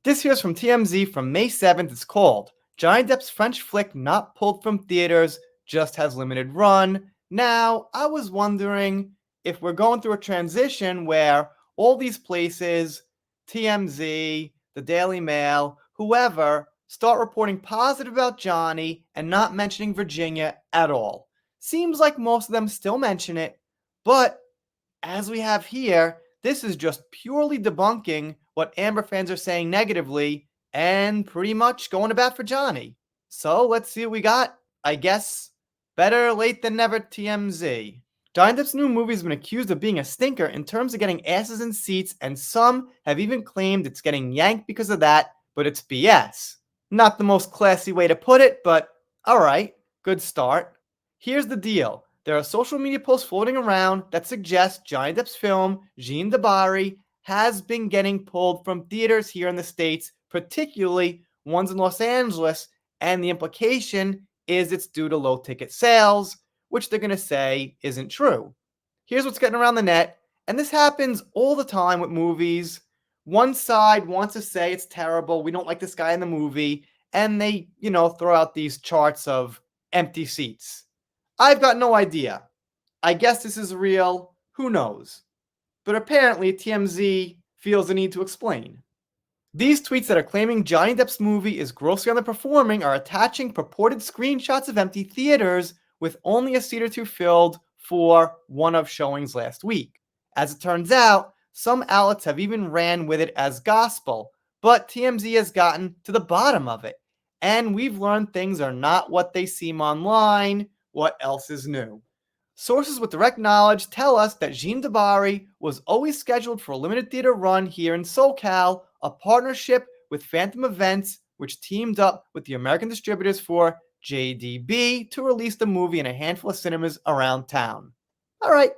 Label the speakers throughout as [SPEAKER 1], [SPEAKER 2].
[SPEAKER 1] This here's from TMZ from May 7th. It's called Johnny Depp's French flick not pulled from theaters, just has limited run. Now, I was wondering if we're going through a transition where all these places, TMZ, the Daily Mail, whoever, start reporting positive about Johnny and not mentioning Virginia at all. Seems like most of them still mention it, but as we have here, this is just purely debunking what Amber fans are saying negatively and pretty much going to bat for Johnny. So let's see what we got. I guess better late than never, TMZ. Johnny Depp's new movie has been accused of being a stinker in terms of getting asses in seats, and some have even claimed it's getting yanked because of that, but it's BS. Not the most classy way to put it, but alright, good start. Here's the deal. There are social media posts floating around that suggest Johnny Depp's film, Jeanne de Barry, has been getting pulled from theaters here in the States, particularly ones in Los Angeles, and the implication is it's due to low ticket sales, which they're going to say isn't true. Here's what's getting around the net, and this happens all the time with movies. One side wants to say it's terrible, we don't like this guy in the movie, and they, throw out these charts of empty seats. I've got no idea. I guess this is real. Who knows? But apparently TMZ feels the need to explain. These tweets that are claiming Johnny Depp's movie is grossly underperforming are attaching purported screenshots of empty theaters with only a seat or two filled for one of showings last week. As it turns out, some outlets have even ran with it as gospel, but TMZ has gotten to the bottom of it. And we've learned things are not what they seem online. What else is new? Sources with direct knowledge tell us that Jeanne de Barry was always scheduled for a limited theater run here in SoCal, a partnership with Phantom Events, which teamed up with the American distributors for JDB to release the movie in a handful of cinemas around town. Alright,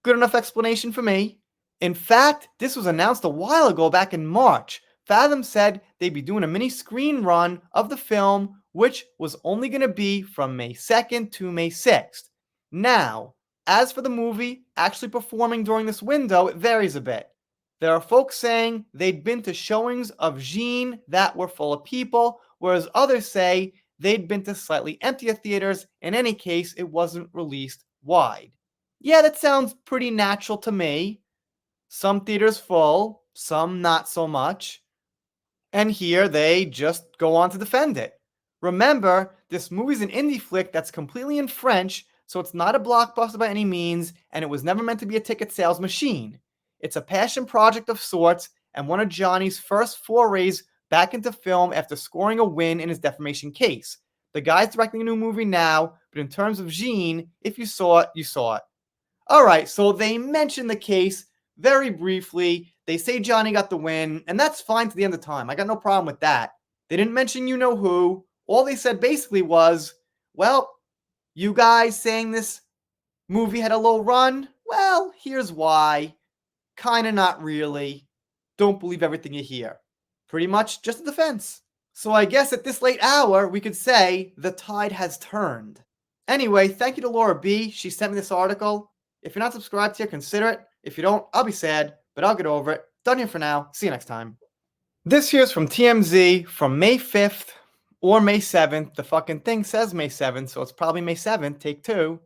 [SPEAKER 1] good enough explanation for me. In fact, this was announced a while ago back in March. Fathom said they'd be doing a mini screen run of the film, which was only going to be from May 2nd to May 6th. Now, as for the movie actually performing during this window, it varies a bit. There are folks saying they'd been to showings of Jeanne that were full of people, whereas others say they'd been to slightly emptier theaters. In any case, it wasn't released wide. Yeah, that sounds pretty natural to me. Some theaters full, some not so much. And here they just go on to defend it. Remember, this movie's an indie flick that's completely in French, so it's not a blockbuster by any means, and it was never meant to be a ticket sales machine. It's a passion project of sorts, and one of Johnny's first forays back into film after scoring a win in his defamation case. The guy's directing a new movie now, but in terms of Jeanne, if you saw it, you saw it. Alright, so they mention the case very briefly. They say Johnny got the win, and that's fine to the end of time. I got no problem with that. They didn't mention you-know-who. All they said basically was, well, you guys saying this movie had a low run? Well, here's why. Kinda not really. Don't believe everything you hear. Pretty much just a defense. So I guess at this late hour, we could say the tide has turned. Anyway, thank you to Laura B. She sent me this article. If you're not subscribed here, consider it. If you don't, I'll be sad, but I'll get over it. Done here for now. See you next time. This here's from TMZ from May 5th or May 7th. The fucking thing says May 7th, so it's probably May 7th, take 2.